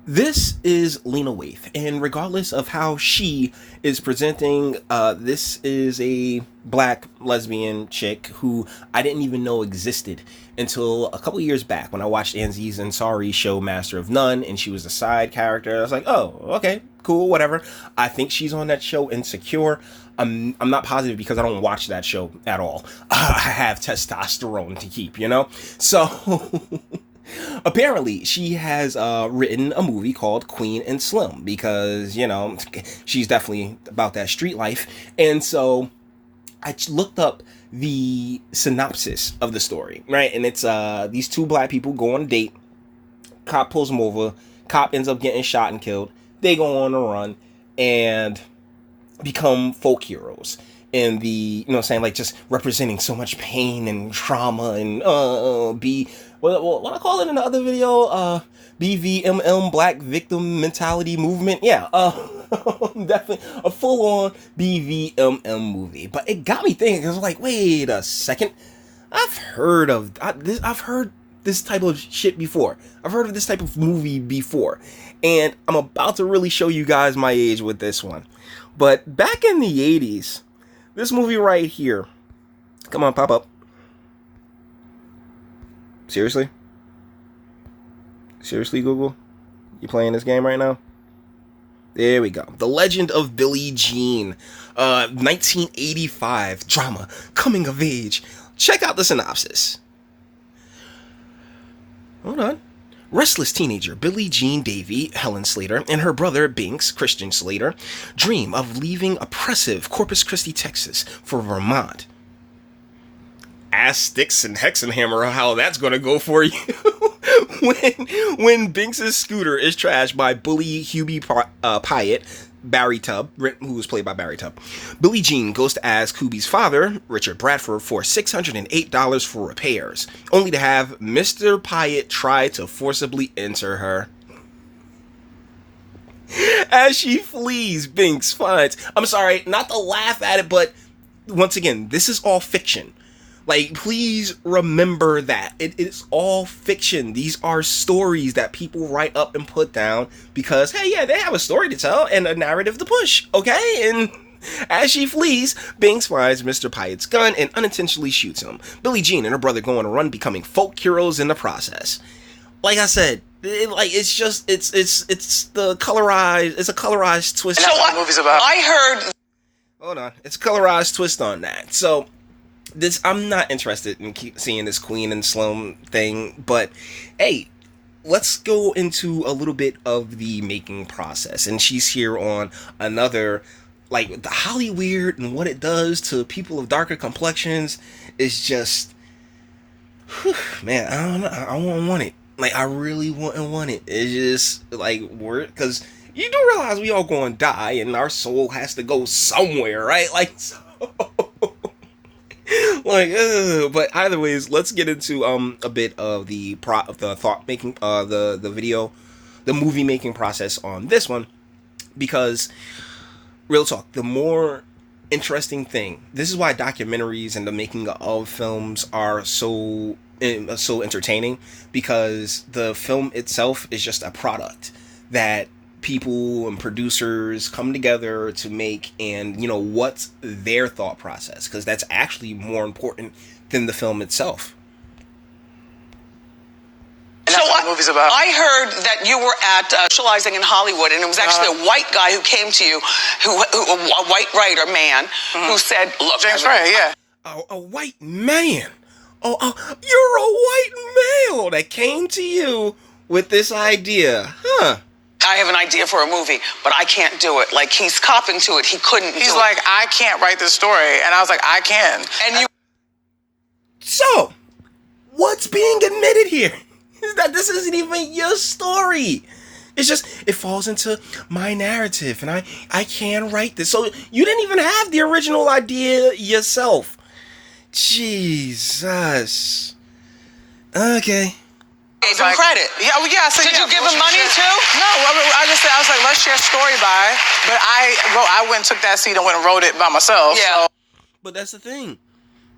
This is Lena Waithe, and regardless of how she is presenting, this is a black lesbian chick who I didn't even know existed until a couple years back when I watched Aziz Ansari's show Master of None, and she was a side character. I was like, oh, okay, cool, whatever. I think she's on that show Insecure. I'm not positive because I don't watch that show at all. I have testosterone to keep, you know? So... Apparently, she has written a movie called Queen and Silm because, you know, she's definitely about that street life. And so I looked up the synopsis of the story, right? And it's these two black people go on a date. Cop pulls them over. Cop ends up getting shot and killed. They go on a run and become folk heroes. And the, you know what I'm saying, like just representing so much pain and trauma and be... what I call it in the other video, BVMM, Black Victim Mentality Movement. Yeah, definitely a full-on BVMM movie. But it got me thinking, because I was like, wait a second, I've heard this type of shit before. I've heard of this type of movie before. And I'm about to really show you guys my age with this one. But back in the 80s, this movie right here, come on, pop up. Seriously? Seriously, Google? You playing this game right now? There we go. The Legend of Billie Jean. 1985 drama. Coming of age. Check out the synopsis. Hold on. Restless teenager Billie Jean Davy, Helen Slater, and her brother Binks, Christian Slater, dream of leaving oppressive Corpus Christi, Texas for Vermont. Ass sticks and Hexenhammer, how that's gonna go for you. when Binks' scooter is trashed by bully Hubie Pyatt, Barry Tubb, who was played by Barry Tubb, Billie Jean goes to ask Hubie's father, Richard Bradford, for $608 for repairs, only to have Mr. Pyatt try to forcibly enter her. As she flees, Binks finds... I'm sorry, not to laugh at it, but once again, this is all fiction. Like, please remember that. It is all fiction. These are stories that people write up and put down because, hey, yeah, they have a story to tell and a narrative to push, okay? And as she flees, Binks finds Mr. Pyatt's gun and unintentionally shoots him. Billie Jean and her brother go on a run, becoming folk heroes in the process. Like I said, it's a colorized twist. And that's what the movie's about. I heard... Hold on. It's a colorized twist on that. So... I'm not interested in keep seeing this Queen and Silm thing, but hey, let's go into a little bit of the making process. And she's here on another, like, the Hollyweird and what it does to people of darker complexions is just, whew, man, I don't know, I won't want it. Like, I really wouldn't want it. It's just, like, because you do realize we all going to die and our soul has to go somewhere, right? Like, so... like, but either ways, let's get into a bit of the thought making, the movie making process on this one, because real talk, the more interesting thing, this is why documentaries and the making of films are so entertaining, because the film itself is just a product that people and producers come together to make, and you know what's their thought process, because that's actually more important than the film itself. And that's what the movie's about. I heard that you were at socializing in Hollywood, and it was actually a white guy who came to you, a white writer man, who said, "Look, James Ray, yeah, a white man. Oh, you're a white male that came to you with this idea, huh?" I have an idea for a movie, but I can't do it. Like, he's copping to it. He couldn't do it. He's like, I can't write this story. And I was like, I can. And you... So, what's being admitted here is that this isn't even your story. It's just, it falls into my narrative, and I can write this. So, you didn't even have the original idea yourself. Jesus. Okay. Gave him credit. Yeah, well, yeah. So, did you give him money too? No, I was like, let's share story by. But I went and took that seat and went and wrote it by myself. Yeah. So. But that's the thing.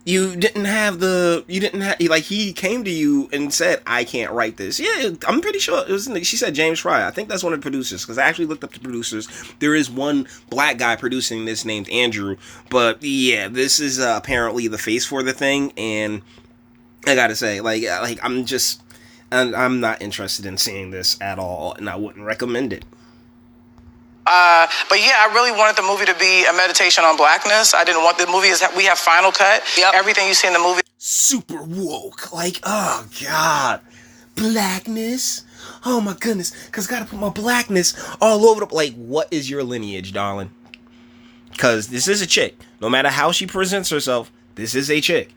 You didn't have like, he came to you and said, I can't write this. Yeah, I'm pretty sure it was, she said James Fryer. I think that's one of the producers, because I actually looked up the producers. There is one black guy producing this named Andrew, but yeah, this is apparently the face for the thing, and I gotta say, I'm not interested in seeing this at all, and I wouldn't recommend it. But yeah, I really wanted the movie to be a meditation on blackness. I didn't want the movie we have Final Cut. Yep. Everything you see in the movie. Super woke. Like, oh God. Blackness. Oh my goodness. Cause gotta put my blackness all over the, like, what is your lineage, darling? Cause this is a chick. No matter how she presents herself, this is a chick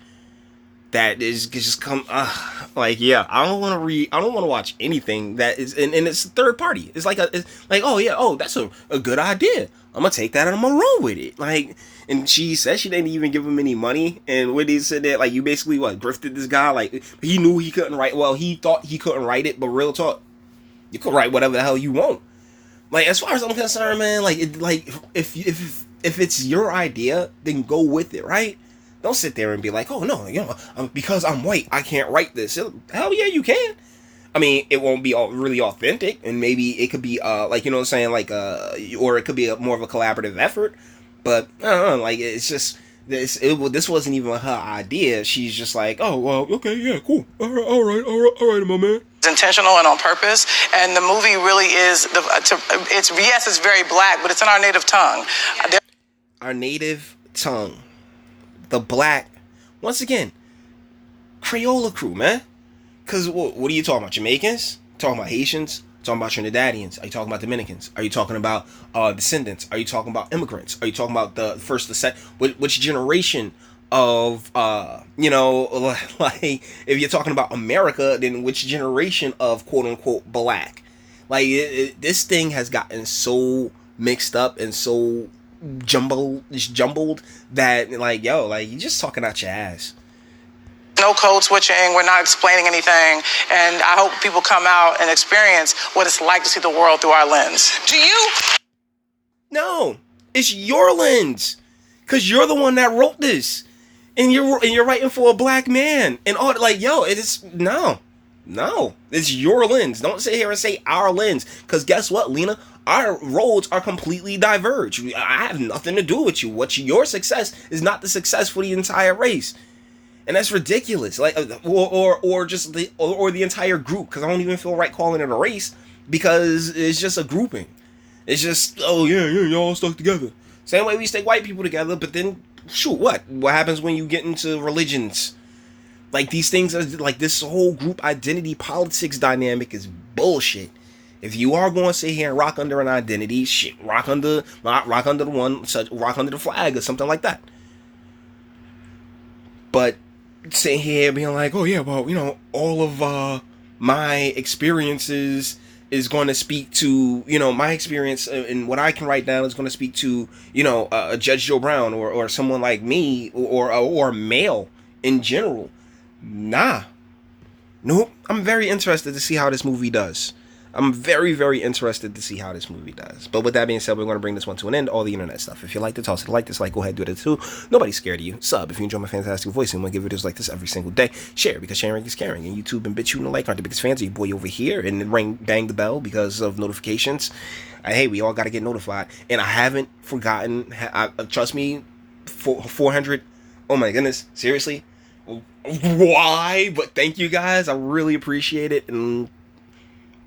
that is just come like, yeah, I don't want to watch anything that is, and it's a third party. It's like oh yeah, oh, that's a good idea, I'm gonna take that and I'm gonna run with it. Like, and she said she didn't even give him any money, and when he said that, like, you basically grifted this guy. Like, he knew he couldn't write, well, he thought he couldn't write it, but real talk, you could write whatever the hell you want. Like, as far as I'm concerned, man, like, if it's your idea, then go with it, right? Don't sit there and be like, oh no, because I'm white, I can't write this. Hell yeah, you can. I mean, it won't be all really authentic, and maybe it could be like, you know what I'm saying, like, or it could be more of a collaborative effort. But I don't know, like, it's just this wasn't even her idea. She's just like, oh well, okay, yeah, cool, all right, my man. It's intentional and on purpose, and the movie really is it's very black, but it's in our native tongue. Our native tongue. The black, once again, Crayola crew, man. Because what are you talking about? Jamaicans? Talking about Haitians? Talking about Trinidadians? Are you talking about Dominicans? Are you talking about descendants? Are you talking about immigrants? Are you talking about the first, the second? Which generation of, like, if you're talking about America, then which generation of quote unquote black? Like, this thing has gotten so mixed up and so jumbled that, like, yo, like, you just talking out your ass. No code switching, we're not explaining anything, and I hope people come out and experience what it's like to see the world through our lens. Do you? No, it's your lens, because you're the one that wrote this, and you're writing for a black man, and all, like, yo, it is, no, it's your lens. Don't sit here and say our lens, because guess what, Lena? Our roads are completely diverged. I have nothing to do with you. Your success is not the success for the entire race, and that's ridiculous. Like, or just the entire group. Because I don't even feel right calling it a race, because it's just a grouping. It's just, oh yeah, y'all stuck together. Same way we stick white people together. But then, shoot, what happens when you get into religions? Like, these things are like, this whole group identity politics dynamic is bullshit. If you are going to sit here and rock under an identity, shit, rock under the flag or something like that. But sitting here being like, oh yeah, well, all of my experiences is going to speak to, my experience and what I can write down is going to speak to, Judge Joe Brown or someone like me or male in general. Nah. Nope. I'm very interested to see how this movie does. I'm very, very interested to see how this movie does. But with that being said, we're going to bring this one to an end. All the internet stuff. If you like to toss it, like, dislike, go ahead, do it too. Nobody's scared of you. Sub if you enjoy my fantastic voice and want to give videos like this every single day. Share, because sharing is caring. And YouTube and BitChute and like aren't the biggest fans of your boy over here. And bang the bell because of notifications. Hey, we all got to get notified. And I haven't forgotten. Trust me, 400. Oh my goodness. Seriously? Why? But thank you guys. I really appreciate it. And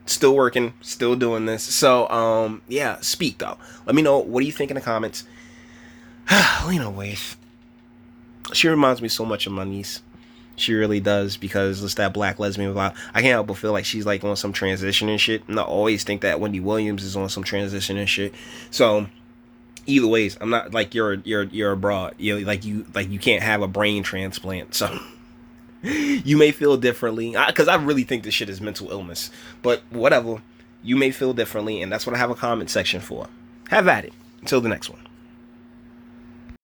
still working, still doing this. So, yeah, speak though. Let me know, what do you think in the comments? Lena Waithe. She reminds me so much of my niece. She really does, because it's that black lesbian vibe. I can't help but feel like she's like on some transition and shit. And I always think that Wendy Williams is on some transition and shit. So, either ways, I'm not like you're a broad. You can't have a brain transplant. So you may feel differently, because I really think this shit is mental illness. But whatever, you may feel differently, and that's what I have a comment section for. Have at it. Until the next one.